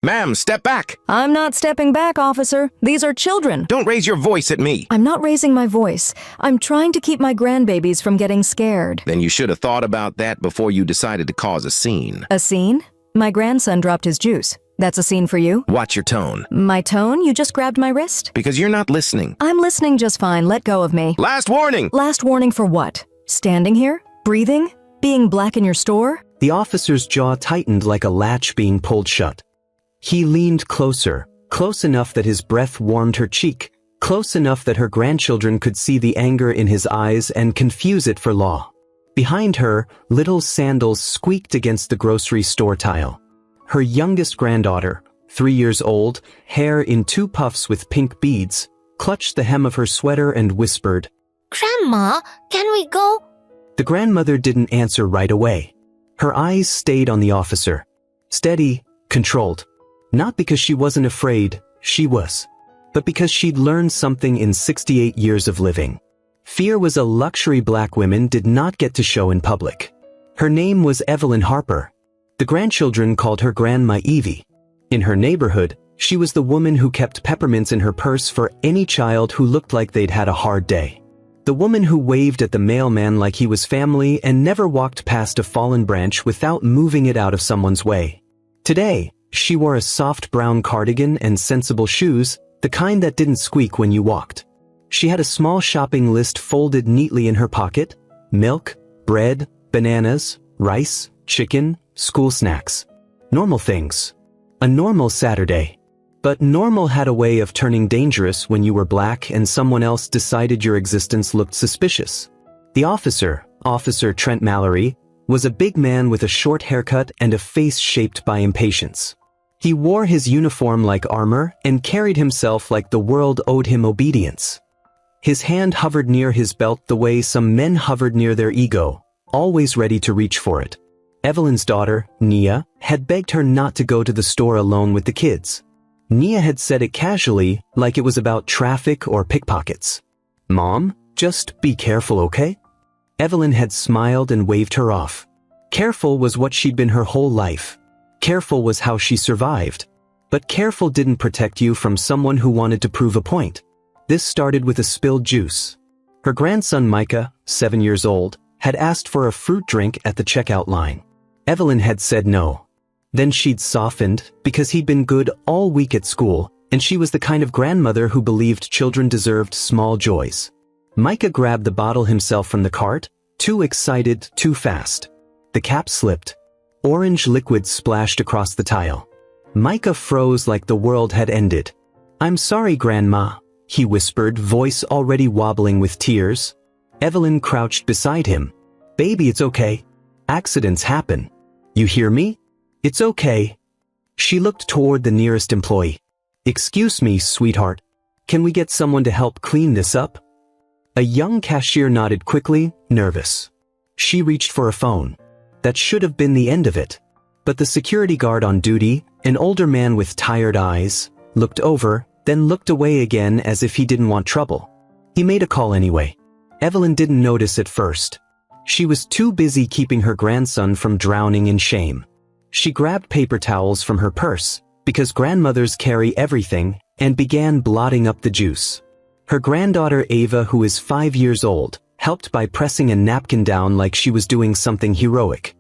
Ma'am, step back! I'm not stepping back, officer. These are children. Don't raise your voice at me! I'm not raising my voice. I'm trying to keep my grandbabies from getting scared. Then you should have thought about that before you decided to cause a scene. A scene? My grandson dropped his juice. That's a scene for you? Watch your tone. My tone? You just grabbed my wrist? Because you're not listening. I'm listening just fine. Let go of me. Last warning! Last warning for what? Standing here? Breathing? Being black in your store? The officer's jaw tightened like a latch being pulled shut. He leaned closer, close enough that his breath warmed her cheek, close enough that her grandchildren could see the anger in his eyes and confuse it for law. Behind her, little sandals squeaked against the grocery store tile. Her youngest granddaughter, 3 years old, hair in 2 puffs with pink beads, clutched the hem of her sweater and whispered, "Grandma, can we go?" The grandmother didn't answer right away. Her eyes stayed on the officer. Steady, controlled. Not because she wasn't afraid, she was. But because she'd learned something in 68 years of living. Fear was a luxury black women did not get to show in public. Her name was Evelyn Harper. The grandchildren called her Grandma Evie. In her neighborhood, she was the woman who kept peppermints in her purse for any child who looked like they'd had a hard day. The woman who waved at the mailman like he was family and never walked past a fallen branch without moving it out of someone's way. Today, she wore a soft brown cardigan and sensible shoes, the kind that didn't squeak when you walked. She had a small shopping list folded neatly in her pocket: milk, bread, bananas, rice, chicken, school snacks. Normal things. A normal Saturday. But normal had a way of turning dangerous when you were black and someone else decided your existence looked suspicious. The officer, Officer Trent Mallory, was a big man with a short haircut and a face shaped by impatience. He wore his uniform like armor and carried himself like the world owed him obedience. His hand hovered near his belt the way some men hovered near their ego, always ready to reach for it. Evelyn's daughter, Nia, had begged her not to go to the store alone with the kids. Nia had said it casually, like it was about traffic or pickpockets. "Mom, just be careful, okay?" Evelyn had smiled and waved her off. Careful was what she'd been her whole life. Careful was how she survived. But careful didn't protect you from someone who wanted to prove a point. This started with a spilled juice. Her grandson Micah, 7 years old, had asked for a fruit drink at the checkout line. Evelyn had said no. Then she'd softened because he'd been good all week at school, and she was the kind of grandmother who believed children deserved small joys. Micah grabbed the bottle himself from the cart, too excited, too fast. The cap slipped. Orange liquid splashed across the tile. Micah froze like the world had ended. "I'm sorry, Grandma," he whispered, voice already wobbling with tears. Evelyn crouched beside him. "Baby, it's okay. Accidents happen. You hear me? It's okay." She looked toward the nearest employee. "Excuse me, sweetheart. Can we get someone to help clean this up?" A young cashier nodded quickly, nervous. She reached for a phone. That should have been the end of it. But the security guard on duty, an older man with tired eyes, looked over, then looked away again as if he didn't want trouble. He made a call anyway. Evelyn didn't notice at first. She was too busy keeping her grandson from drowning in shame. She grabbed paper towels from her purse, because grandmothers carry everything, and began blotting up the juice. Her granddaughter Ava, who is 5 years old, helped by pressing a napkin down like she was doing something heroic.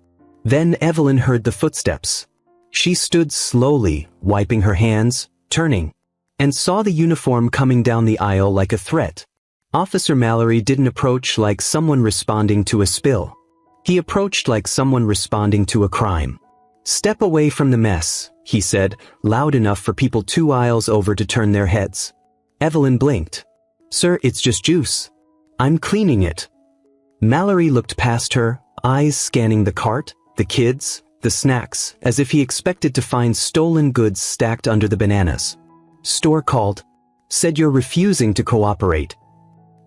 Then Evelyn heard the footsteps. She stood slowly, wiping her hands, turning, and saw the uniform coming down the aisle like a threat. Officer Mallory didn't approach like someone responding to a spill. He approached like someone responding to a crime. "Step away from the mess," he said, loud enough for people 2 aisles over to turn their heads. Evelyn blinked. "Sir, it's just juice. I'm cleaning it." Mallory looked past her, eyes scanning the cart, the kids, the snacks, as if he expected to find stolen goods stacked under the bananas. "Store called. Said you're refusing to cooperate."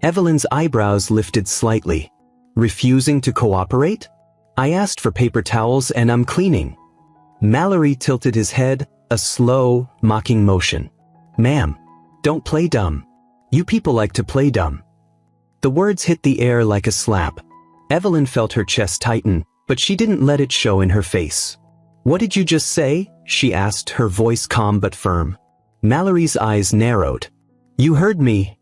Evelyn's eyebrows lifted slightly. "Refusing to cooperate? I asked for paper towels and I'm cleaning." Mallory tilted his head, a slow, mocking motion. "Ma'am, don't play dumb. You people like to play dumb." The words hit the air like a slap. Evelyn felt her chest tighten, but she didn't let it show in her face. "What did you just say?" she asked, her voice calm but firm. Mallory's eyes narrowed. You heard me.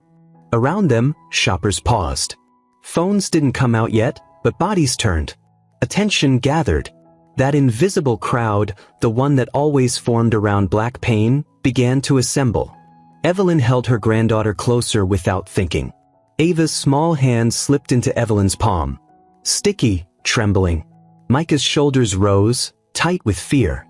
Around them, shoppers paused. Phones didn't come out yet, but bodies turned. Attention gathered. That invisible crowd, the one that always formed around Black Pain, began to assemble. Evelyn held her granddaughter closer without thinking. Ava's small hand slipped into Evelyn's palm. Sticky, trembling. Micah's shoulders rose, tight with fear.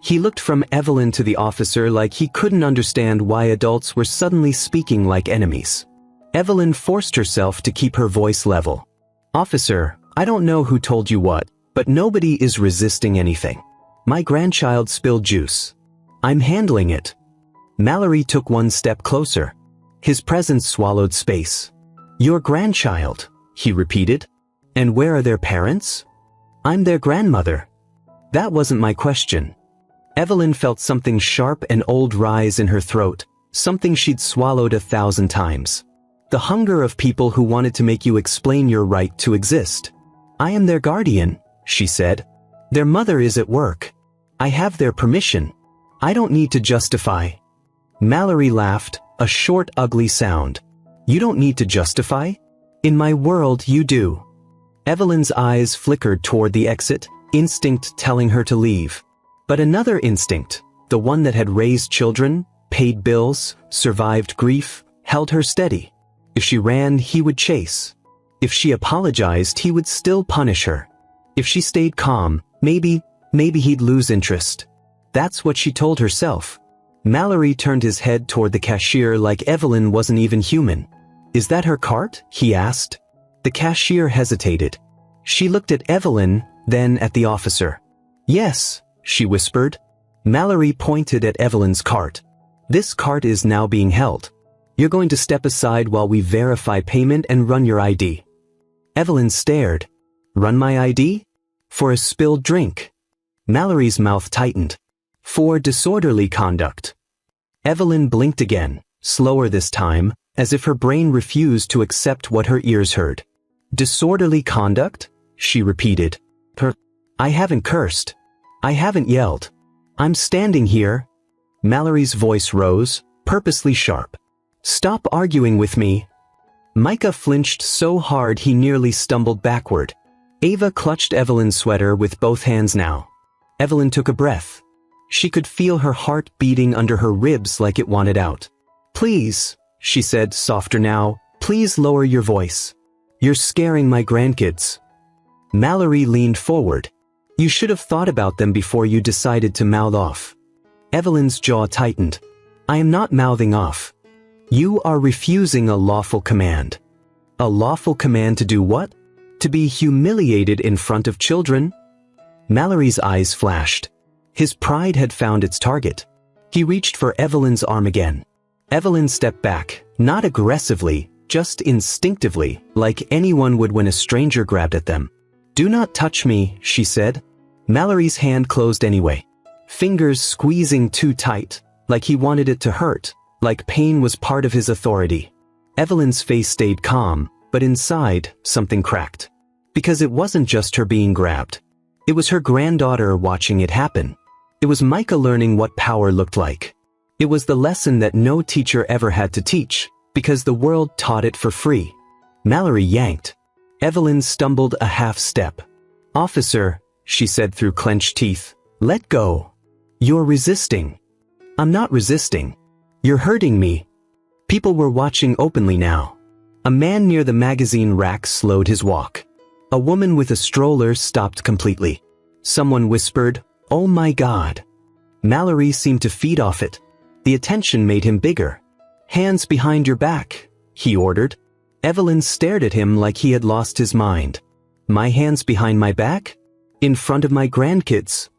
He looked from Evelyn to the officer like he couldn't understand why adults were suddenly speaking like enemies. Evelyn forced herself to keep her voice level. Officer, I don't know who told you what, but nobody is resisting anything. My grandchild spilled juice. I'm handling it. Mallory took one step closer. His presence swallowed space. Your grandchild, he repeated. And where are their parents? I'm their grandmother. That wasn't my question. Evelyn felt something sharp and old rise in her throat, something she'd swallowed 1,000 times. The hunger of people who wanted to make you explain your right to exist. I am their guardian, she said. Their mother is at work. I have their permission. I don't need to justify. Mallory laughed, a short, ugly sound. You don't need to justify? In my world, you do. Evelyn's eyes flickered toward the exit, instinct telling her to leave. But another instinct, the one that had raised children, paid bills, survived grief, held her steady. If she ran, he would chase. If she apologized, he would still punish her. If she stayed calm, maybe he'd lose interest. That's what she told herself. Mallory turned his head toward the cashier like Evelyn wasn't even human. Is that her cart? He asked. The cashier hesitated. She looked at Evelyn, then at the officer. Yes, she whispered. Mallory pointed at Evelyn's cart. This cart is now being held. You're going to step aside while we verify payment and run your ID. Evelyn stared. Run my ID? For a spilled drink. Mallory's mouth tightened. For disorderly conduct. Evelyn blinked again, slower this time, as if her brain refused to accept what her ears heard. Disorderly conduct? She repeated. I haven't cursed. I haven't yelled. I'm standing here. Mallory's voice rose, purposely sharp. Stop arguing with me. Micah flinched so hard he nearly stumbled backward. Ava clutched Evelyn's sweater with both hands now. Evelyn took a breath. She could feel her heart beating under her ribs like it wanted out. Please, she said, softer now, please lower your voice. You're scaring my grandkids. Mallory leaned forward. You should have thought about them before you decided to mouth off. Evelyn's jaw tightened. I am not mouthing off. You are refusing a lawful command. A lawful command to do what? To be humiliated in front of children? Mallory's eyes flashed. His pride had found its target. He reached for Evelyn's arm again. Evelyn stepped back, not aggressively, just instinctively, like anyone would when a stranger grabbed at them. Do not touch me, she said. Mallory's hand closed anyway. Fingers squeezing too tight, like he wanted it to hurt, like pain was part of his authority. Evelyn's face stayed calm, but inside, something cracked. Because it wasn't just her being grabbed. It was her granddaughter watching it happen. It was Micah learning what power looked like. It was the lesson that no teacher ever had to teach, because the world taught it for free. Mallory yanked. Evelyn stumbled a half step. Officer, she said through clenched teeth, let go. You're resisting. I'm not resisting. You're hurting me. People were watching openly now. A man near the magazine rack slowed his walk. A woman with a stroller stopped completely. Someone whispered, "Oh my God." Mallory seemed to feed off it. The attention made him bigger. Hands behind your back, he ordered. Evelyn stared at him like he had lost his mind. My hands behind my back? In front of my grandkids?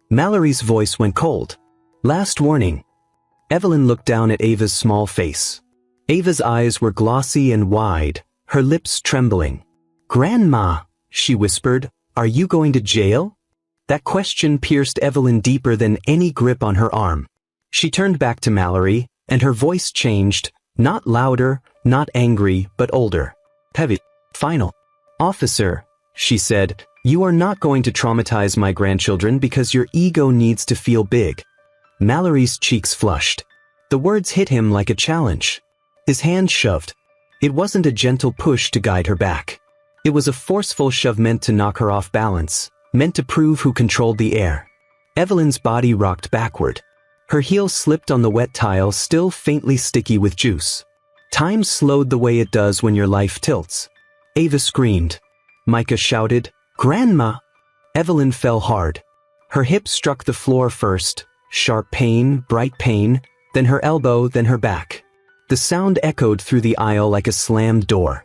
Mallory's voice went cold. Last warning. Evelyn looked down at Ava's small face. Ava's eyes were glossy and wide, her lips trembling. Grandma, she whispered, are you going to jail? That question pierced Evelyn deeper than any grip on her arm. She turned back to Mallory, and her voice changed, not louder, not angry, but older. Heavy. Final. Officer, she said, You are not going to traumatize my grandchildren because your ego needs to feel big. Mallory's cheeks flushed. The words hit him like a challenge. His hand shoved. It wasn't a gentle push to guide her back. It was a forceful shove meant to knock her off balance, meant to prove who controlled the air. Evelyn's body rocked backward. Her heel slipped on the wet tile, still faintly sticky with juice. Time slowed the way it does when your life tilts. Ava screamed. Micah shouted, "Grandma!" Evelyn fell hard. Her hip struck the floor first, sharp pain, bright pain, then her elbow, then her back. The sound echoed through the aisle like a slammed door.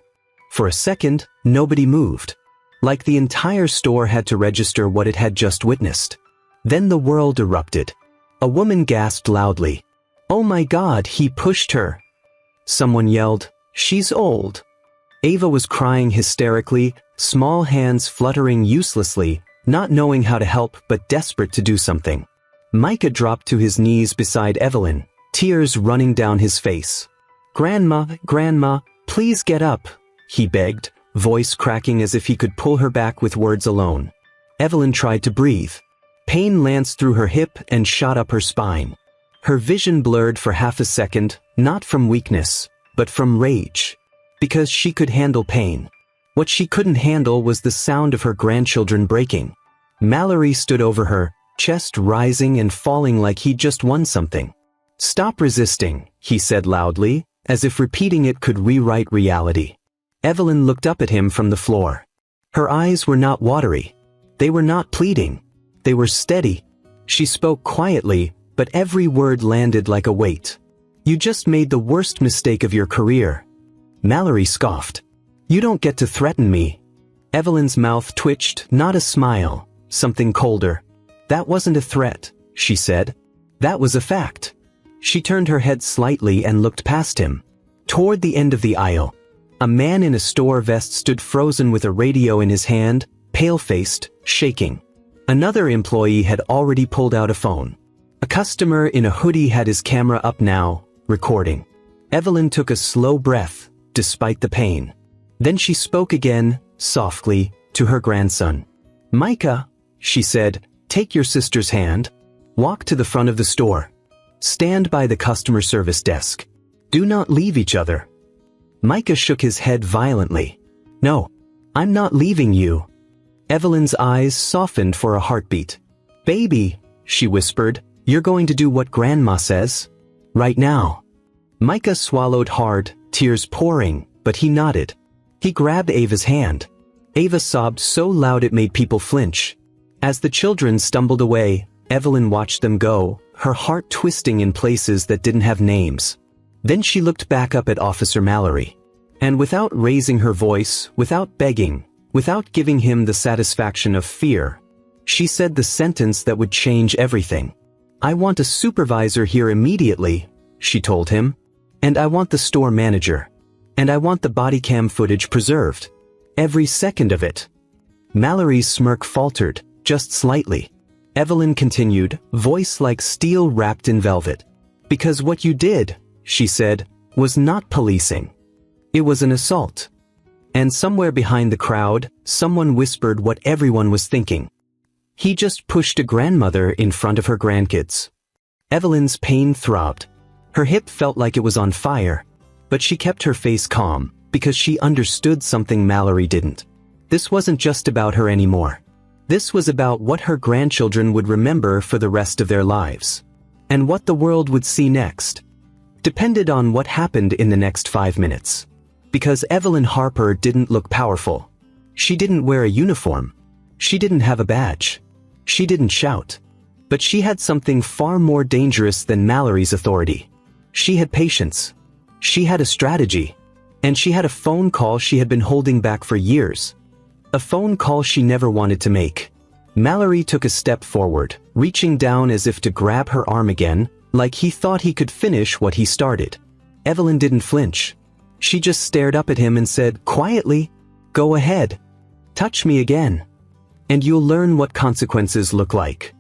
For a second, nobody moved. Like the entire store had to register what it had just witnessed. Then the world erupted. A woman gasped loudly. "Oh my God, he pushed her!" Someone yelled, "She's old!" Ava was crying hysterically, small hands fluttering uselessly, not knowing how to help but desperate to do something. Micah dropped to his knees beside Evelyn, tears running down his face. "Grandma, Grandma, please get up," he begged, voice cracking as if he could pull her back with words alone. Evelyn tried to breathe. Pain lanced through her hip and shot up her spine. Her vision blurred for half a second, not from weakness, but from rage. Because she could handle pain. What she couldn't handle was the sound of her grandchildren breaking. Mallory stood over her, chest rising and falling like he'd just won something. "Stop resisting," he said loudly, as if repeating it could rewrite reality. Evelyn looked up at him from the floor. Her eyes were not watery. They were not pleading. They were steady. She spoke quietly, but every word landed like a weight. "You just made the worst mistake of your career." Mallory scoffed. "You don't get to threaten me." Evelyn's mouth twitched, not a smile, something colder. "That wasn't a threat," she said. "That was a fact." She turned her head slightly and looked past him. Toward the end of the aisle, a man in a store vest stood frozen with a radio in his hand, pale-faced, shaking. Another employee had already pulled out a phone. A customer in a hoodie had his camera up now, recording. Evelyn took a slow breath, despite the pain. Then she spoke again, softly, to her grandson. "Micah," she said, "take your sister's hand. Walk to the front of the store. Stand by the customer service desk. Do not leave each other." Micah shook his head violently. "No, I'm not leaving you." Evelyn's eyes softened for a heartbeat. "Baby," she whispered, "you're going to do what Grandma says. Right now." Micah swallowed hard, tears pouring, but he nodded. He grabbed Ava's hand. Ava sobbed so loud it made people flinch. As the children stumbled away, Evelyn watched them go, her heart twisting in places that didn't have names. Then she looked back up at Officer Mallory. And without raising her voice, without begging, without giving him the satisfaction of fear, she said the sentence that would change everything. "I want a supervisor here immediately," she told him. "And I want the store manager. And I want the body cam footage preserved. Every second of it." Mallory's smirk faltered, just slightly. Evelyn continued, voice like steel wrapped in velvet. "Because what you did," she said, "was not policing. It was an assault." And somewhere behind the crowd, someone whispered what everyone was thinking. "He just pushed a grandmother in front of her grandkids." Evelyn's pain throbbed. Her hip felt like it was on fire, but she kept her face calm, because she understood something Mallory didn't. This wasn't just about her anymore. This was about what her grandchildren would remember for the rest of their lives. And what the world would see next depended on what happened in the next 5 minutes. Because Evelyn Harper didn't look powerful. She didn't wear a uniform. She didn't have a badge. She didn't shout. But she had something far more dangerous than Mallory's authority. She had patience. She had a strategy. And she had a phone call she had been holding back for years. A phone call she never wanted to make. Mallory took a step forward, reaching down as if to grab her arm again, like he thought he could finish what he started. Evelyn didn't flinch. She just stared up at him and said, quietly, "Go ahead. Touch me again. And you'll learn what consequences look like."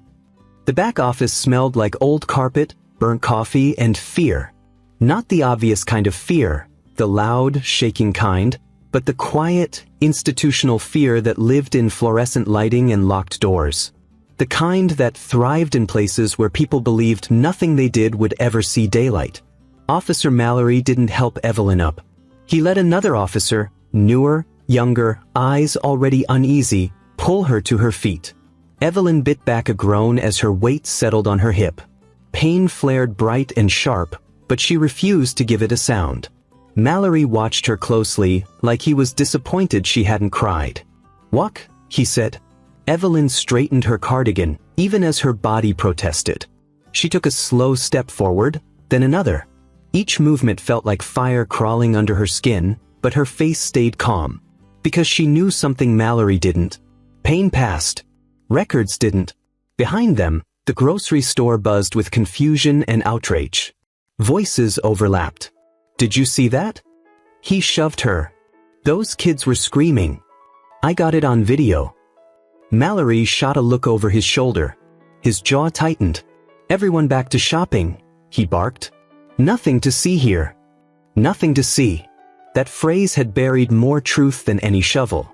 The back office smelled like old carpet, burnt coffee, and fear. Not the obvious kind of fear, the loud, shaking kind, but the quiet, institutional fear that lived in fluorescent lighting and locked doors. The kind that thrived in places where people believed nothing they did would ever see daylight. Officer Mallory didn't help Evelyn up. He let another officer, newer, younger, eyes already uneasy, pull her to her feet. Evelyn bit back a groan as her weight settled on her hip. Pain flared bright and sharp, but she refused to give it a sound. Mallory watched her closely, like he was disappointed she hadn't cried. "Walk," he said. Evelyn straightened her cardigan, even as her body protested. She took a slow step forward, then another. Each movement felt like fire crawling under her skin, but her face stayed calm. Because she knew something Mallory didn't. Pain passed. Records didn't. Behind them, the grocery store buzzed with confusion and outrage. Voices overlapped. "Did you see that?" He shoved her. "Those kids were screaming. I got it on video." Mallory shot a look over his shoulder. His jaw tightened. "Everyone back to shopping," he barked. "Nothing to see here. Nothing to see." That phrase had buried more truth than any shovel.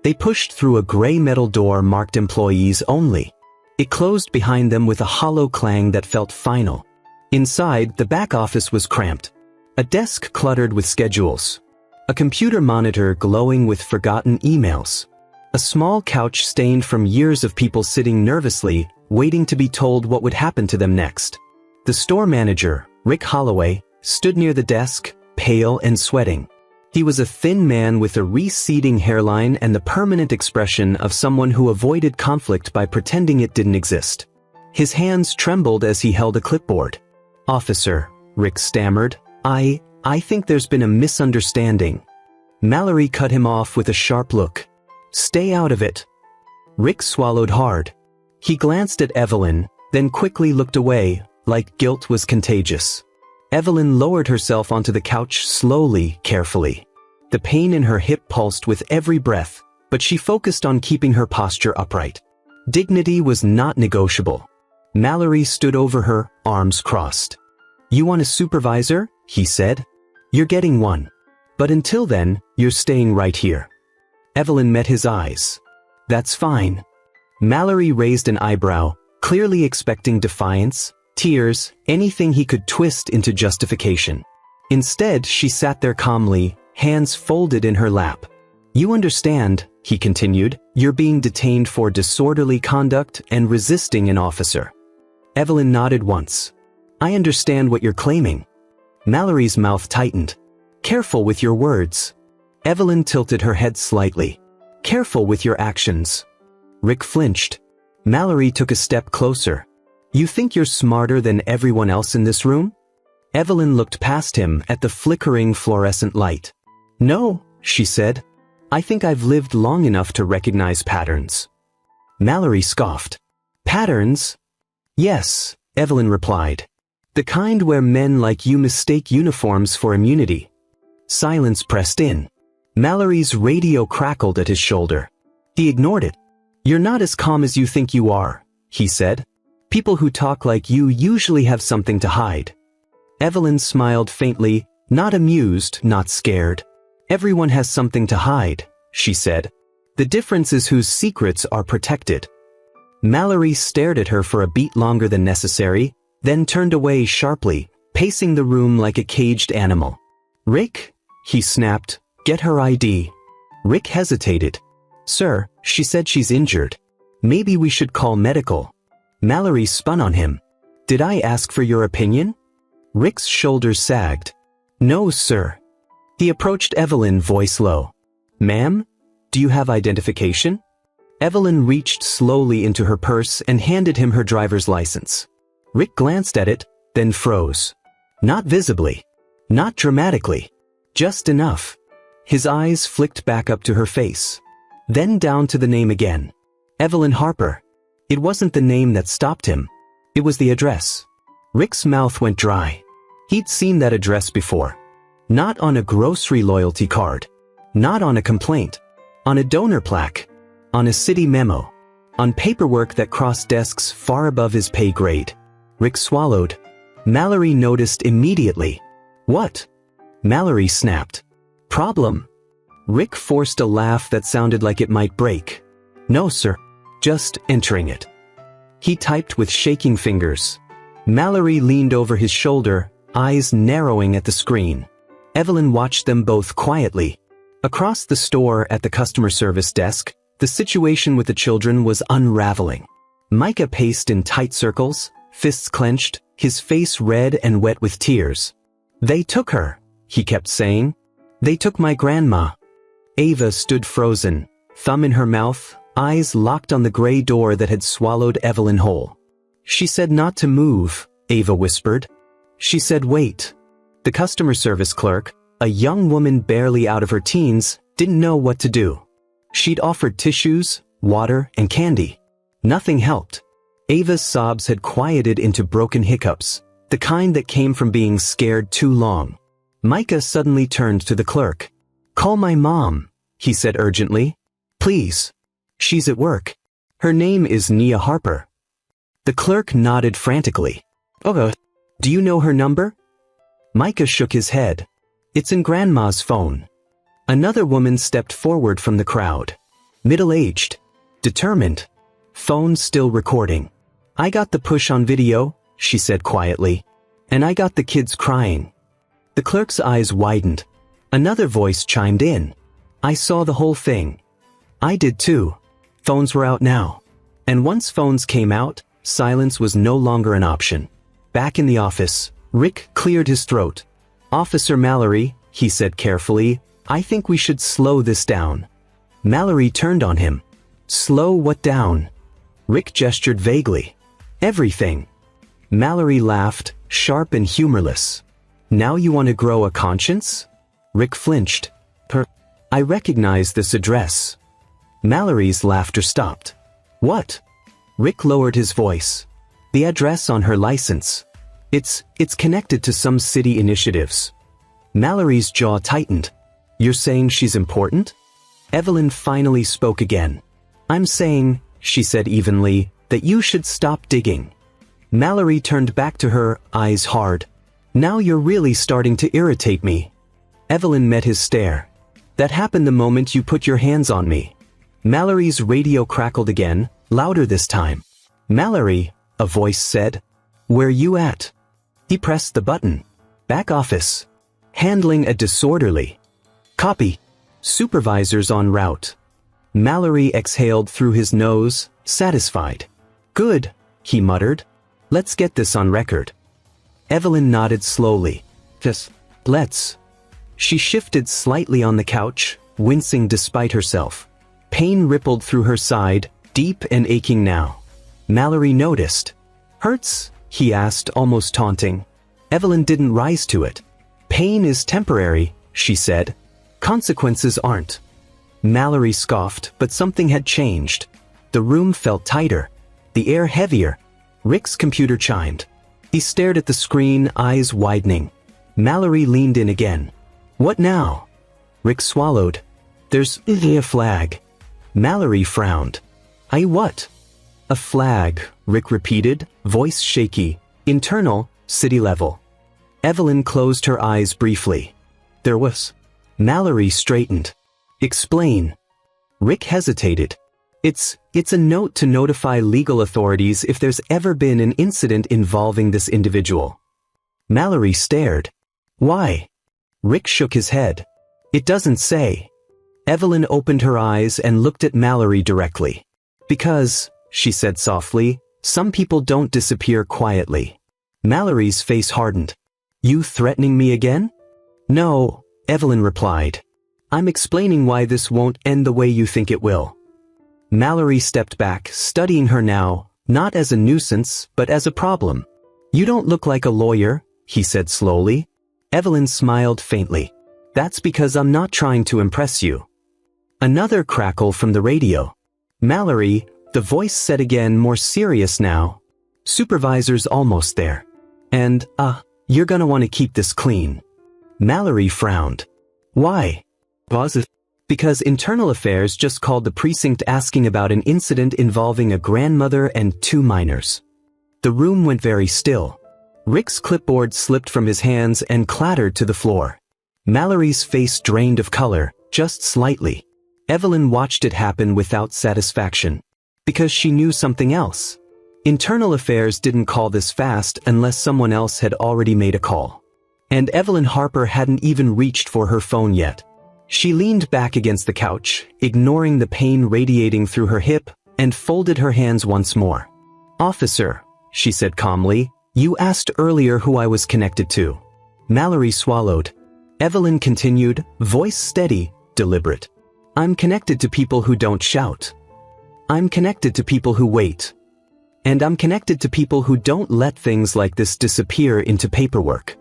They pushed through a gray metal door marked employees only. It closed behind them with a hollow clang that felt final. Inside, the back office was cramped. A desk cluttered with schedules. A computer monitor glowing with forgotten emails. A small couch stained from years of people sitting nervously, waiting to be told what would happen to them next. The store manager, Rick Holloway, stood near the desk, pale and sweating. He was a thin man with a receding hairline and the permanent expression of someone who avoided conflict by pretending it didn't exist. His hands trembled as he held a clipboard. "Officer," Rick stammered, I think there's been a misunderstanding." Mallory cut him off with a sharp look. "Stay out of it." Rick swallowed hard. He glanced at Evelyn, then quickly looked away, like guilt was contagious. Evelyn lowered herself onto the couch slowly, carefully. The pain in her hip pulsed with every breath, but she focused on keeping her posture upright. Dignity was not negotiable. Mallory stood over her, arms crossed. "You want a supervisor?" he said. "You're getting one. But until then, you're staying right here." Evelyn met his eyes. "That's fine." Mallory raised an eyebrow, clearly expecting defiance, tears, anything he could twist into justification. Instead, she sat there calmly, hands folded in her lap. "You understand," he continued, "you're being detained for disorderly conduct and resisting an officer." Evelyn nodded once. "I understand what you're claiming." Mallory's mouth tightened. "Careful with your words." Evelyn tilted her head slightly. "Careful with your actions." Rick flinched. Mallory took a step closer. "You think you're smarter than everyone else in this room?" Evelyn looked past him at the flickering fluorescent light. "No," she said. "I think I've lived long enough to recognize patterns." Mallory scoffed. "Patterns?" "Yes," Evelyn replied. "The kind where men like you mistake uniforms for immunity." Silence pressed in. Mallory's radio crackled at his shoulder. He ignored it. "You're not as calm as you think you are," he said. "People who talk like you usually have something to hide." Evelyn smiled faintly, not amused, not scared. "Everyone has something to hide," she said. "The difference is whose secrets are protected." Mallory stared at her for a beat longer than necessary, then turned away sharply, pacing the room like a caged animal. "Rick?" he snapped. "Get her ID." Rick hesitated. "Sir, she said she's injured. Maybe we should call medical." Mallory spun on him. "Did I ask for your opinion?" Rick's shoulders sagged. "No, sir." He approached Evelyn, voice low. "Ma'am, do you have identification?" Evelyn reached slowly into her purse and handed him her driver's license. Rick glanced at it, then froze. Not visibly. Not dramatically. Just enough. His eyes flicked back up to her face. Then down to the name again. Evelyn Harper. It wasn't the name that stopped him. It was the address. Rick's mouth went dry. He'd seen that address before. Not on a grocery loyalty card. Not on a complaint. On a donor plaque. On a city memo. On paperwork that crossed desks far above his pay grade. Rick swallowed. Mallory noticed immediately. "What?" Mallory snapped. "Problem." Rick forced a laugh that sounded like it might break. No, sir. Just entering it. He typed with shaking fingers. Mallory leaned over his shoulder, eyes narrowing at the screen. Evelyn watched them both quietly. Across the store at the customer service desk, the situation with the children was unraveling. Micah paced in tight circles, fists clenched, his face red and wet with tears. They took her, he kept saying. They took my grandma. Ava stood frozen, thumb in her mouth, eyes locked on the gray door that had swallowed Evelyn whole. She said not to move, Ava whispered. She said wait. The customer service clerk, a young woman barely out of her teens, didn't know what to do. She'd offered tissues, water, and candy. Nothing helped. Ava's sobs had quieted into broken hiccups, the kind that came from being scared too long. Micah suddenly turned to the clerk. Call my mom, he said urgently. Please. She's at work. Her name is Nia Harper. The clerk nodded frantically. Oh, do you know her number? Micah shook his head. It's in Grandma's phone. Another woman stepped forward from the crowd. Middle-aged. Determined. Phone still recording. I got the push on video, she said quietly. And I got the kids crying. The clerk's eyes widened. Another voice chimed in. I saw the whole thing. I did too. Phones were out now. And once phones came out, silence was no longer an option. Back in the office, Rick cleared his throat. Officer Mallory, he said carefully, I think we should slow this down. Mallory turned on him. Slow what down? Rick gestured vaguely. Everything. Mallory laughed, sharp and humorless. Now you want to grow a conscience? Rick flinched. I recognize this address. Mallory's laughter stopped. What? Rick lowered his voice. The address on her license. It's connected to some city initiatives. Mallory's jaw tightened. You're saying she's important? Evelyn finally spoke again. I'm saying, she said evenly, that you should stop digging. Mallory turned back to her, eyes hard. Now you're really starting to irritate me. Evelyn met his stare. That happened the moment you put your hands on me. Mallory's radio crackled again, louder this time. Mallory, a voice said. Where you at? He pressed the button. Back office. Handling a disorderly. Copy. Supervisors en route. Mallory exhaled through his nose, satisfied. Good, he muttered. Let's get this on record. Evelyn nodded slowly. Let's. She shifted slightly on the couch, wincing despite herself. Pain rippled through her side, deep and aching now. Mallory noticed. Hurts? He asked, almost taunting. Evelyn didn't rise to it. Pain is temporary, she said. Consequences aren't. Mallory scoffed, but something had changed. The room felt tighter. The air heavier. Rick's computer chimed. He stared at the screen, eyes widening. Mallory leaned in again. What now? Rick swallowed. There's a flag. Mallory frowned. What? A flag, Rick repeated, voice shaky. Internal, city level. Evelyn closed her eyes briefly. There was. Mallory straightened. Explain. Rick hesitated. It's a note to notify legal authorities if there's ever been an incident involving this individual. Mallory stared. Why? Rick shook his head. It doesn't say. Evelyn opened her eyes and looked at Mallory directly. Because, she said softly, some people don't disappear quietly. Mallory's face hardened. You threatening me again? No, Evelyn replied. I'm explaining why this won't end the way you think it will. Mallory stepped back, studying her now, not as a nuisance, but as a problem. You don't look like a lawyer, he said slowly. Evelyn smiled faintly. That's because I'm not trying to impress you. Another crackle from the radio. Mallory, the voice said again, more serious now. Supervisor's almost there. And, you're gonna want to keep this clean. Mallory frowned. Why? Because Internal Affairs just called the precinct asking about an incident involving a grandmother and 2 minors. The room went very still. Rick's clipboard slipped from his hands and clattered to the floor. Mallory's face drained of color, just slightly. Evelyn watched it happen without satisfaction. Because she knew something else. Internal affairs didn't call this fast unless someone else had already made a call. And Evelyn Harper hadn't even reached for her phone yet. She leaned back against the couch, ignoring the pain radiating through her hip, and folded her hands once more. "Officer," she said calmly, "you asked earlier who I was connected to." Mallory swallowed. Evelyn continued, voice steady, deliberate. "I'm connected to people who don't shout. I'm connected to people who wait. And I'm connected to people who don't let things like this disappear into paperwork."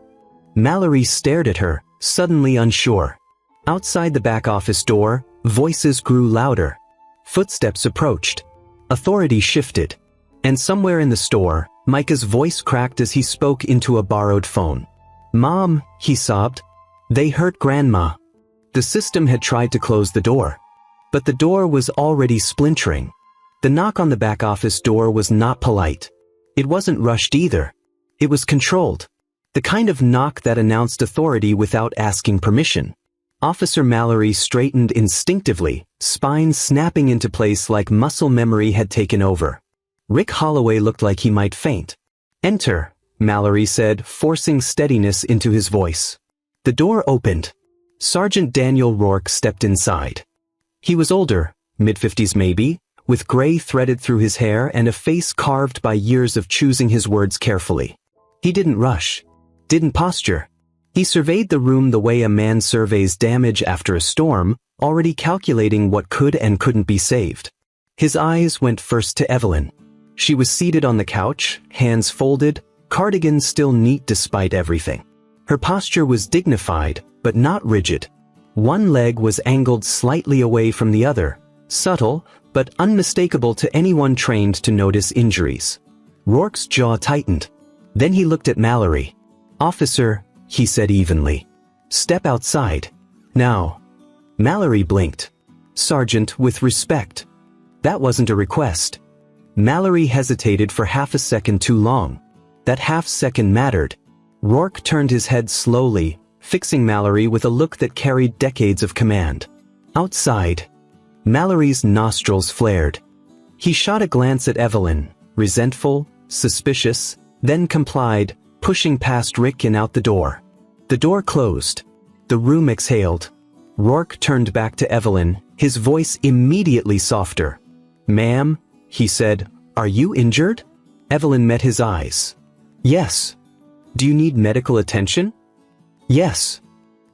Mallory stared at her, suddenly unsure. Outside the back office door, voices grew louder. Footsteps approached. Authority shifted. And somewhere in the store, Micah's voice cracked as he spoke into a borrowed phone. "Mom," he sobbed. "They hurt Grandma." The system had tried to close the door. But the door was already splintering. The knock on the back office door was not polite. It wasn't rushed either. It was controlled. The kind of knock that announced authority without asking permission. Officer Mallory straightened instinctively, spine snapping into place like muscle memory had taken over. Rick Holloway looked like he might faint. "Enter," Mallory said, forcing steadiness into his voice. The door opened. Sergeant Daniel Rourke stepped inside. He was older, mid-50s maybe, with gray threaded through his hair and a face carved by years of choosing his words carefully. He didn't rush. Didn't posture. He surveyed the room the way a man surveys damage after a storm, already calculating what could and couldn't be saved. His eyes went first to Evelyn. She was seated on the couch, hands folded, cardigan still neat despite everything. Her posture was dignified, but not rigid. One leg was angled slightly away from the other, subtle, but unmistakable to anyone trained to notice injuries. Rourke's jaw tightened. Then he looked at Mallory. "Officer," he said evenly. "Step outside. Now." Mallory blinked. "Sergeant, with respect." That wasn't a request. Mallory hesitated for half a second too long. That half second mattered. Rourke turned his head slowly, fixing Mallory with a look that carried decades of command. "Outside." Mallory's nostrils flared. He shot a glance at Evelyn, resentful, suspicious, then complied, pushing past Rick and out the door. The door closed. The room exhaled. Rourke turned back to Evelyn, his voice immediately softer. "Ma'am," he said, "are you injured?" Evelyn met his eyes. "Yes." "Do you need medical attention?" "Yes."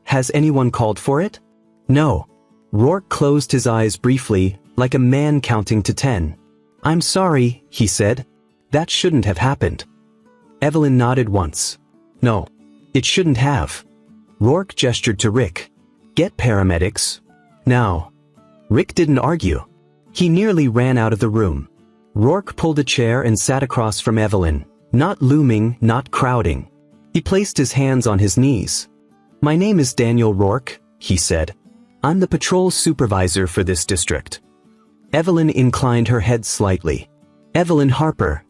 "Has anyone called for it?" "No." Rourke closed his eyes briefly, like a man counting to 10. "I'm sorry," he said. "That shouldn't have happened." Evelyn nodded once. "No. It shouldn't have." Rourke gestured to Rick. "Get paramedics. Now." Rick didn't argue. He nearly ran out of the room. Rourke pulled a chair and sat across from Evelyn, not looming, not crowding. He placed his hands on his knees. "My name is Daniel Rourke," he said. "I'm the patrol supervisor for this district." Evelyn inclined her head slightly. "Evelyn Harper."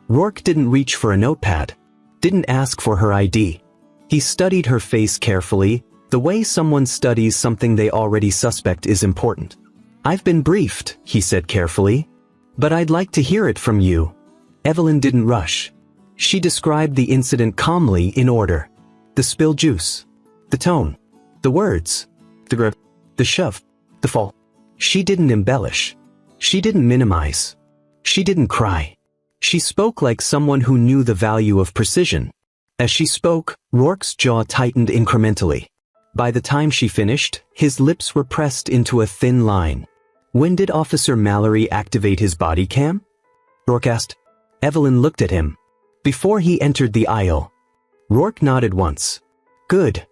Rourke didn't reach for a notepad. Didn't ask for her ID. He studied her face carefully, the way someone studies something they already suspect is important. "I've been briefed," he said carefully. "But I'd like to hear it from you." Evelyn didn't rush. She described the incident calmly in order. The spilled juice. The tone. The words. The grip. The shove. The fall. She didn't embellish. She didn't minimize. She didn't cry. She spoke like someone who knew the value of precision. As she spoke, Rourke's jaw tightened incrementally. By the time she finished, his lips were pressed into a thin line. "When did Officer Mallory activate his body cam?" Rourke asked. Evelyn looked at him. "Before he entered the aisle." Rourke nodded once. "Good."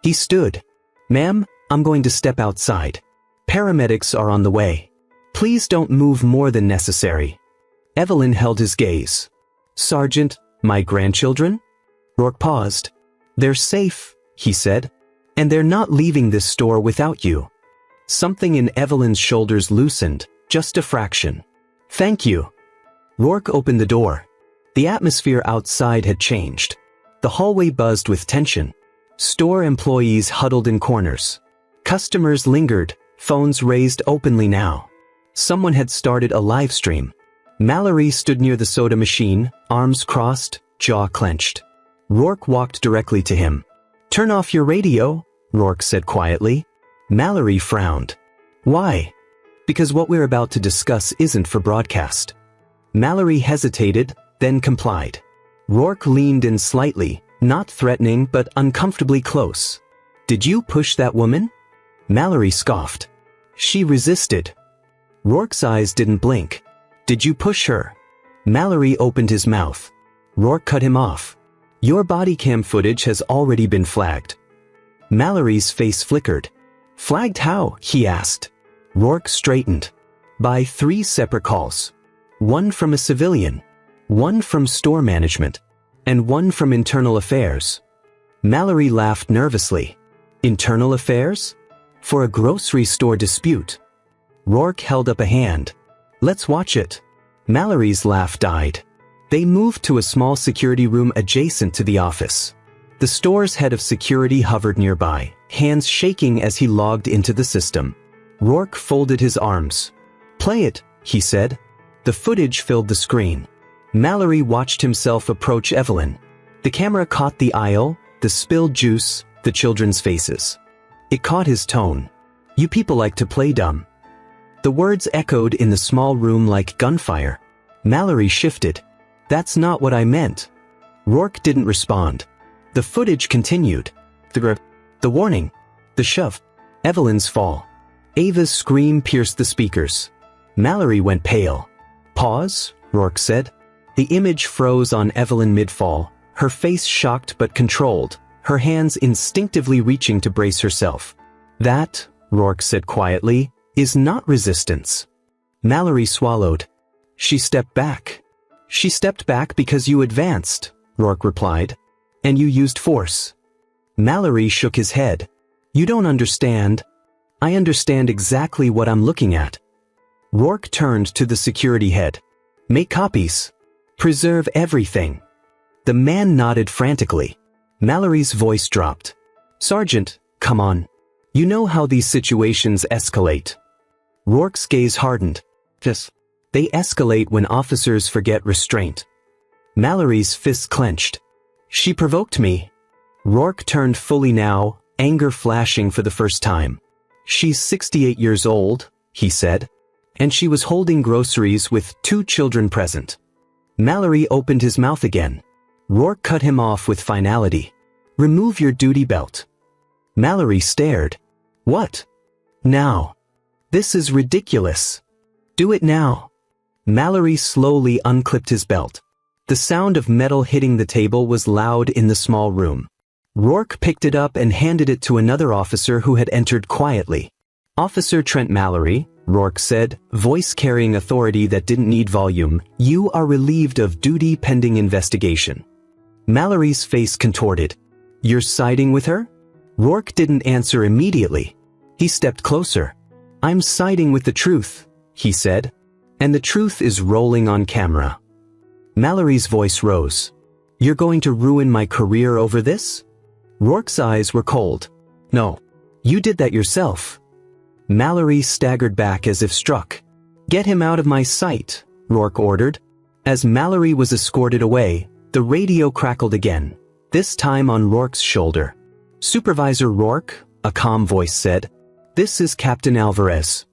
He stood. "Ma'am, I'm going to step outside. Paramedics are on the way. Please don't move more than necessary." Evelyn held his gaze. "Sergeant, my grandchildren?" Rourke paused. "They're safe," he said. "And they're not leaving this store without you." Something in Evelyn's shoulders loosened, just a fraction. "Thank you." Rourke opened the door. The atmosphere outside had changed. The hallway buzzed with tension. Store employees huddled in corners. Customers lingered, phones raised openly now. Someone had started a live stream. Mallory stood near the soda machine, arms crossed, jaw clenched. Rourke walked directly to him. "Turn off your radio," Rourke said quietly. Mallory frowned. "Why?" "Because what we're about to discuss isn't for broadcast." Mallory hesitated, then complied. Rourke leaned in slightly, not threatening but uncomfortably close. "Did you push that woman?" Mallory scoffed. "She resisted." Rourke's eyes didn't blink. "Did you push her?" Mallory opened his mouth. Rourke cut him off. "Your body cam footage has already been flagged." Mallory's face flickered. "Flagged how?" he asked. Rourke straightened. "By 3 separate calls. One from a civilian, one from store management, and one from internal affairs." Mallory laughed nervously. "Internal affairs? For a grocery store dispute?" Rourke held up a hand. "Let's watch it." Mallory's laugh died. They moved to a small security room adjacent to the office. The store's head of security hovered nearby, hands shaking as he logged into the system. Rourke folded his arms. "Play it," he said. The footage filled the screen. Mallory watched himself approach Evelyn. The camera caught the aisle, the spilled juice, the children's faces. It caught his tone. "You people like to play dumb." The words echoed in the small room like gunfire. Mallory shifted. "That's not what I meant." Rourke didn't respond. The footage continued. The warning. The shove. Evelyn's fall. Ava's scream pierced the speakers. Mallory went pale. "Pause," Rourke said. The image froze on Evelyn mid-fall, her face shocked but controlled, her hands instinctively reaching to brace herself. "That," Rourke said quietly, "is not resistance." Mallory swallowed. "She stepped back." "She stepped back because you advanced," Rourke replied. "And you used force." Mallory shook his head. "You don't understand." "I understand exactly what I'm looking at." Rourke turned to the security head. "Make copies. Preserve everything." The man nodded frantically. Mallory's voice dropped. "Sergeant, come on. You know how these situations escalate." Rourke's gaze hardened. They escalate when officers forget restraint." Mallory's fists clenched. "She provoked me." Rourke turned fully now, anger flashing for the first time. "She's 68 years old," he said, "and she was holding groceries with 2 children present." Mallory opened his mouth again. Rourke cut him off with finality. "Remove your duty belt." Mallory stared. "What? Now? This is ridiculous. Do it now." Mallory slowly unclipped his belt. The sound of metal hitting the table was loud in the small room. Rourke picked it up and handed it to another officer who had entered quietly. "Officer Trent Mallory," Rourke said, voice carrying authority that didn't need volume, "you are relieved of duty pending investigation." Mallory's face contorted. "You're siding with her?" Rourke didn't answer immediately. He stepped closer. "I'm siding with the truth," he said. "And the truth is rolling on camera." Mallory's voice rose. "You're going to ruin my career over this?" Rourke's eyes were cold. "No. You did that yourself." Mallory staggered back as if struck. "Get him out of my sight," Rourke ordered. As Mallory was escorted away, the radio crackled again, this time on Rourke's shoulder. "Supervisor Rourke," a calm voice said. "This is Captain Alvarez."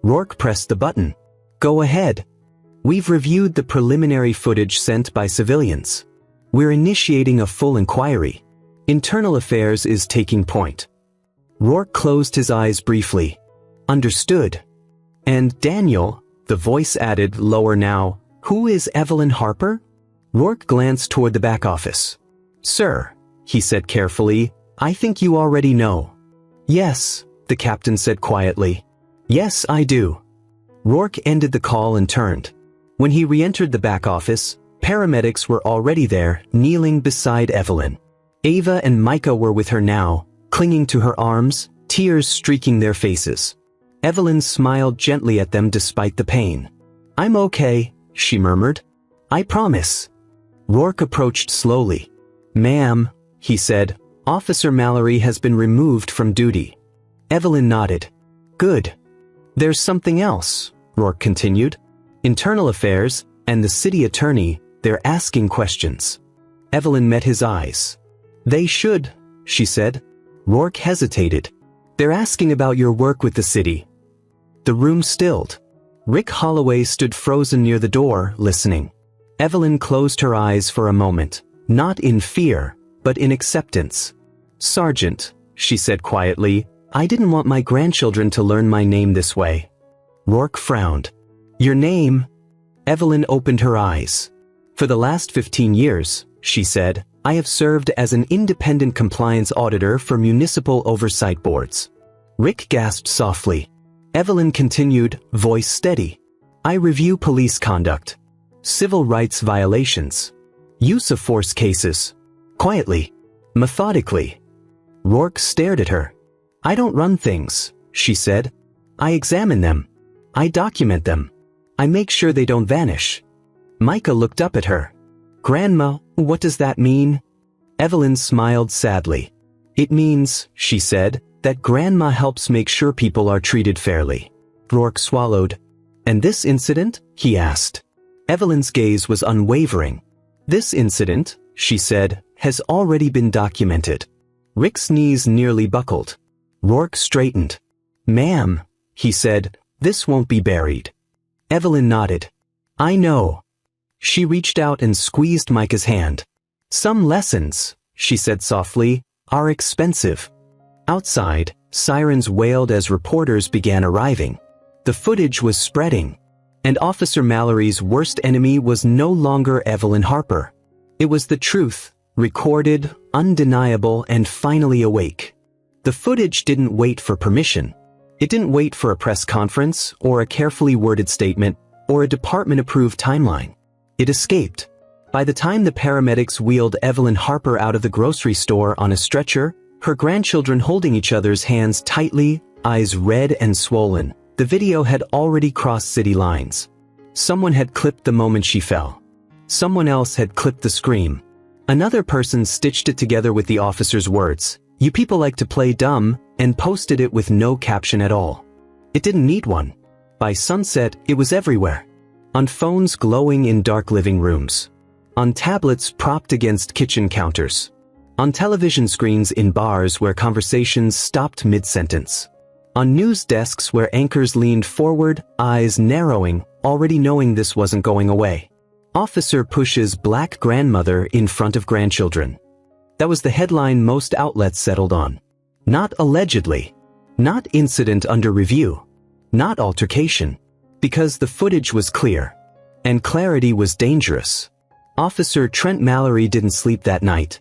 Rourke pressed the button. "Go ahead. We've reviewed the preliminary footage sent by civilians. We're initiating a full inquiry. Internal Affairs is taking point." Rourke closed his eyes briefly. "Understood. And Daniel," the voice added lower now, "who is Evelyn Harper?" Rourke glanced toward the back office. "Sir," he said carefully, "I think you already know." "Yes," the captain said quietly. "Yes, I do." Rourke ended the call and turned. When he re-entered the back office, paramedics were already there, kneeling beside Evelyn. Ava and Micah were with her now, clinging to her arms, tears streaking their faces. Evelyn smiled gently at them despite the pain. "I'm okay," she murmured. "I promise." Rourke approached slowly. "Ma'am," he said, "Officer Mallory has been removed from duty." Evelyn nodded. Good. There's something else, Rourke continued. Internal affairs, and the city attorney, they're asking questions. Evelyn met his eyes. They should, she said. Rourke hesitated. They're asking about your work with the city. The room stilled. Rick Holloway stood frozen near the door, listening. Evelyn closed her eyes for a moment, not in fear, but in acceptance. Sergeant, she said quietly, I didn't want my grandchildren to learn my name this way. Rourke frowned. Your name? Evelyn opened her eyes. For the last 15 years, she said, I have served as an independent compliance auditor for municipal oversight boards. Rick gasped softly. Evelyn continued, voice steady. I review police conduct, civil rights violations, use of force cases. Quietly, methodically. Rourke stared at her. I don't run things, she said. I examine them. I document them. I make sure they don't vanish. Micah looked up at her. Grandma, what does that mean? Evelyn smiled sadly. It means, she said, that Grandma helps make sure people are treated fairly. Rourke swallowed. And this incident? He asked. Evelyn's gaze was unwavering. This incident, she said, has already been documented. Rick's knees nearly buckled. Rourke straightened. Ma'am, he said, this won't be buried. Evelyn nodded. I know. She reached out and squeezed Micah's hand. Some lessons, she said softly, are expensive. Outside, sirens wailed as reporters began arriving. The footage was spreading, and Officer Mallory's worst enemy was no longer Evelyn Harper. It was the truth, recorded, undeniable, and finally awake. The footage didn't wait for permission. It didn't wait for a press conference, or a carefully worded statement, or a department-approved timeline. It escaped. By the time the paramedics wheeled Evelyn Harper out of the grocery store on a stretcher, her grandchildren holding each other's hands tightly, eyes red and swollen, the video had already crossed city lines. Someone had clipped the moment she fell. Someone else had clipped the scream. Another person stitched it together with the officer's words, "You people like to play dumb," and posted it with no caption at all. It didn't need one. By sunset, it was everywhere. On phones glowing in dark living rooms. On tablets propped against kitchen counters. On television screens in bars where conversations stopped mid-sentence. On news desks where anchors leaned forward, eyes narrowing, already knowing this wasn't going away. Officer pushes black grandmother in front of grandchildren. That was the headline most outlets settled on. Not allegedly. Not incident under review. Not altercation. Because the footage was clear. And clarity was dangerous. Officer Trent Mallory didn't sleep that night.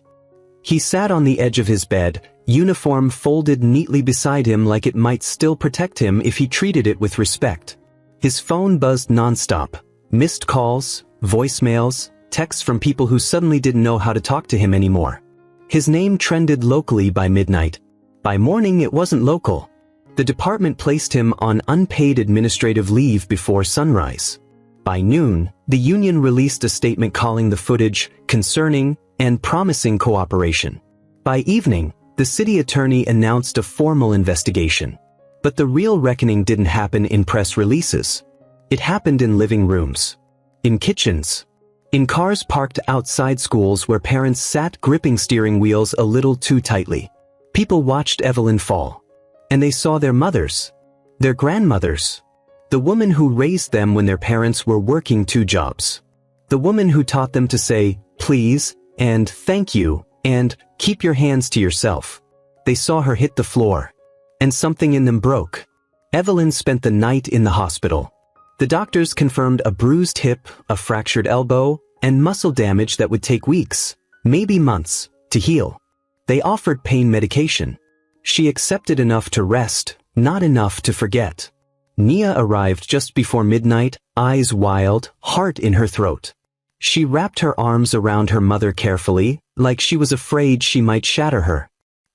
He sat on the edge of his bed, uniform folded neatly beside him like it might still protect him if he treated it with respect. His phone buzzed nonstop. Missed calls, voicemails, texts from people who suddenly didn't know how to talk to him anymore. His name trended locally by midnight. By morning it wasn't local. The department placed him on unpaid administrative leave before sunrise. By noon, the union released a statement calling the footage concerning and promising cooperation. By evening, the city attorney announced a formal investigation. But the real reckoning didn't happen in press releases. It happened in living rooms. In kitchens. In cars parked outside schools where parents sat gripping steering wheels a little too tightly. People watched Evelyn fall. And they saw their mothers. Their grandmothers. The woman who raised them when their parents were working 2 jobs. The woman who taught them to say, please, and thank you, and keep your hands to yourself. They saw her hit the floor. And something in them broke. Evelyn spent the night in the hospital. The doctors confirmed a bruised hip, a fractured elbow, and muscle damage that would take weeks, maybe months, to heal. They offered pain medication. She accepted enough to rest, not enough to forget. Nia arrived just before midnight, eyes wild, heart in her throat. She wrapped her arms around her mother carefully, like she was afraid she might shatter her.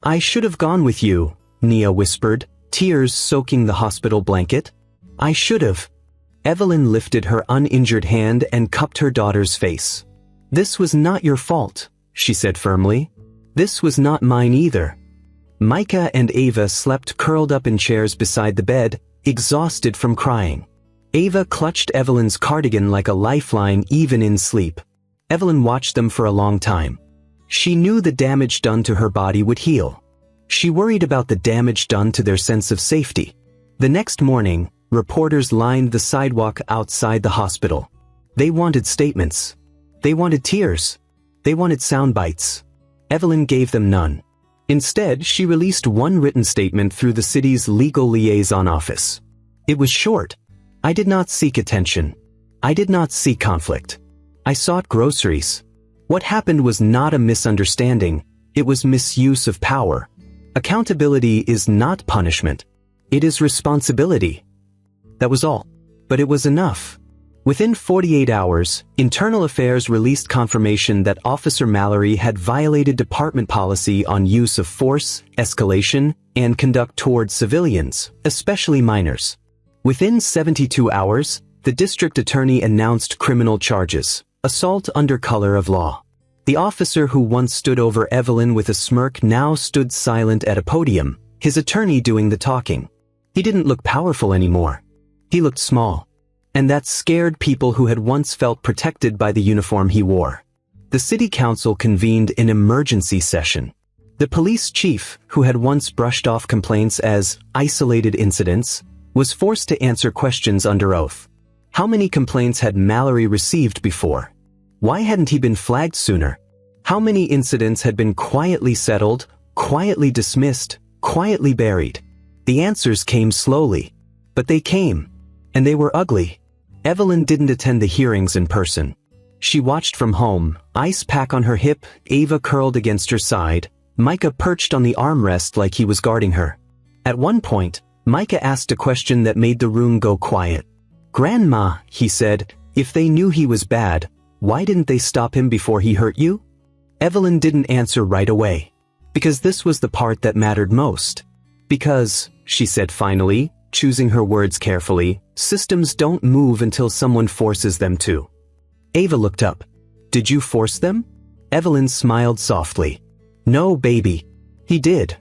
I should have gone with you, Nia whispered, tears soaking the hospital blanket. I should have. Evelyn lifted her uninjured hand and cupped her daughter's face. This was not your fault, she said firmly. This was not mine either. Micah and Ava slept curled up in chairs beside the bed, exhausted from crying. Ava clutched Evelyn's cardigan like a lifeline even in sleep. Evelyn watched them for a long time. She knew the damage done to her body would heal. She worried about the damage done to their sense of safety. The next morning, reporters lined the sidewalk outside the hospital. They wanted statements. They wanted tears. They wanted sound bites. Evelyn gave them none. Instead, she released one written statement through the city's legal liaison office. It was short. I did not seek attention. I did not seek conflict. I sought groceries. What happened was not a misunderstanding. It was misuse of power. Accountability is not punishment. It is responsibility. That was all. But it was enough. Within 48 hours, Internal Affairs released confirmation that Officer Mallory had violated department policy on use of force, escalation, and conduct towards civilians, especially minors. Within 72 hours, the district attorney announced criminal charges, assault under color of law. The officer who once stood over Evelyn with a smirk now stood silent at a podium, his attorney doing the talking. He didn't look powerful anymore. He looked small. And that scared people who had once felt protected by the uniform he wore. The city council convened an emergency session. The police chief, who had once brushed off complaints as isolated incidents, was forced to answer questions under oath. How many complaints had Mallory received before? Why hadn't he been flagged sooner? How many incidents had been quietly settled, quietly dismissed, quietly buried? The answers came slowly. But they came. And they were ugly. Evelyn didn't attend the hearings in person. She watched from home, ice pack on her hip, Ava curled against her side, Micah perched on the armrest like he was guarding her. At one point, Micah asked a question that made the room go quiet. "Grandma," he said, "if they knew he was bad, why didn't they stop him before he hurt you?" Evelyn didn't answer right away. Because this was the part that mattered most. Because, she said finally, choosing her words carefully, systems don't move until someone forces them to. Ava looked up. "Did you force them?" Evelyn smiled softly. "No, baby. He did."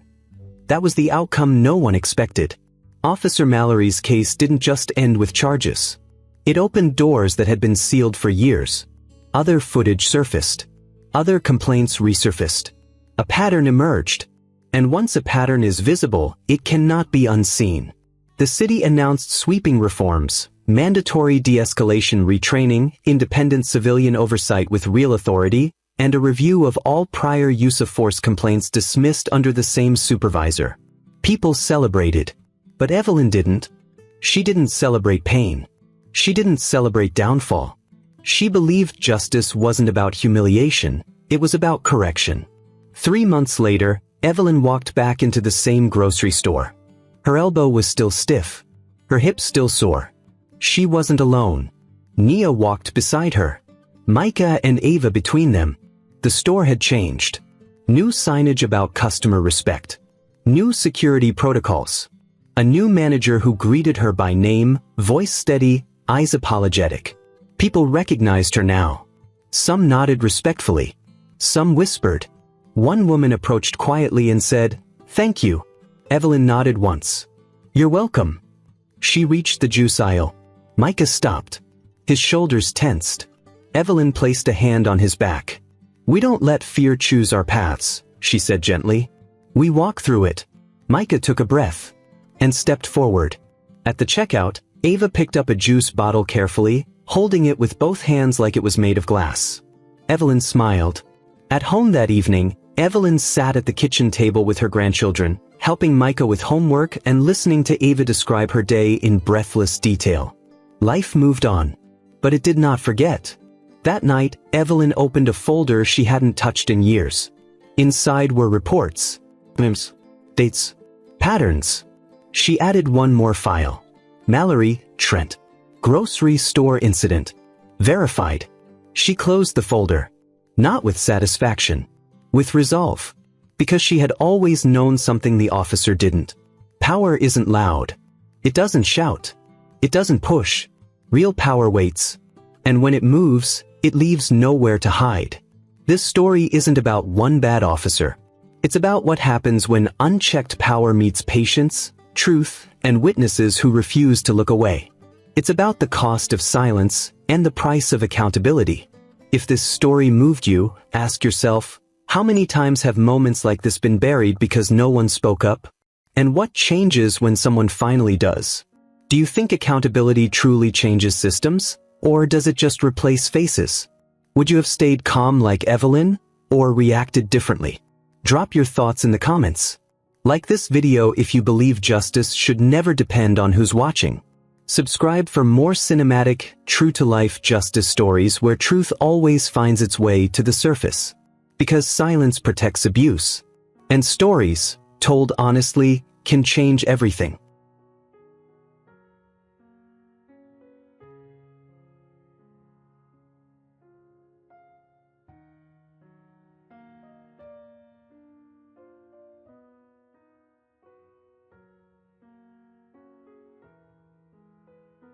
That was the outcome no one expected. Officer Mallory's case didn't just end with charges. It opened doors that had been sealed for years. Other footage surfaced. Other complaints resurfaced. A pattern emerged. And once a pattern is visible, it cannot be unseen. The city announced sweeping reforms, mandatory de-escalation retraining, independent civilian oversight with real authority, and a review of all prior use of force complaints dismissed under the same supervisor. People celebrated. But Evelyn didn't. She didn't celebrate pain. She didn't celebrate downfall. She believed justice wasn't about humiliation, it was about correction. 3 months later, Evelyn walked back into the same grocery store. Her elbow was still stiff. Her hip still sore. She wasn't alone. Nia walked beside her. Micah and Ava between them. The store had changed. New signage about customer respect. New security protocols. A new manager who greeted her by name, voice steady, eyes apologetic. People recognized her now. Some nodded respectfully. Some whispered. One woman approached quietly and said, "Thank you." Evelyn nodded once. "You're welcome." She reached the juice aisle. Micah stopped. His shoulders tensed. Evelyn placed a hand on his back. "We don't let fear choose our paths," she said gently. "We walk through it." Micah took a breath and stepped forward. At the checkout, Ava picked up a juice bottle carefully, holding it with both hands like it was made of glass. Evelyn smiled. At home that evening, Evelyn sat at the kitchen table with her grandchildren, helping Micah with homework and listening to Ava describe her day in breathless detail. Life moved on. But it did not forget. That night, Evelyn opened a folder she hadn't touched in years. Inside were reports, names, dates, patterns. She added one more file. Mallory, Trent. Grocery store incident. Verified. She closed the folder. Not with satisfaction. With resolve. Because she had always known something the officer didn't. Power isn't loud. It doesn't shout. It doesn't push. Real power waits. And when it moves, it leaves nowhere to hide. This story isn't about one bad officer. It's about what happens when unchecked power meets patience, truth, and witnesses who refuse to look away. It's about the cost of silence and the price of accountability. If this story moved you, ask yourself, how many times have moments like this been buried because no one spoke up? And what changes when someone finally does? Do you think accountability truly changes systems, or does it just replace faces? Would you have stayed calm like Evelyn, or reacted differently? Drop your thoughts in the comments. Like this video if you believe justice should never depend on who's watching. Subscribe for more cinematic, true-to-life justice stories where truth always finds its way to the surface. Because silence protects abuse. And stories, told honestly, can change everything.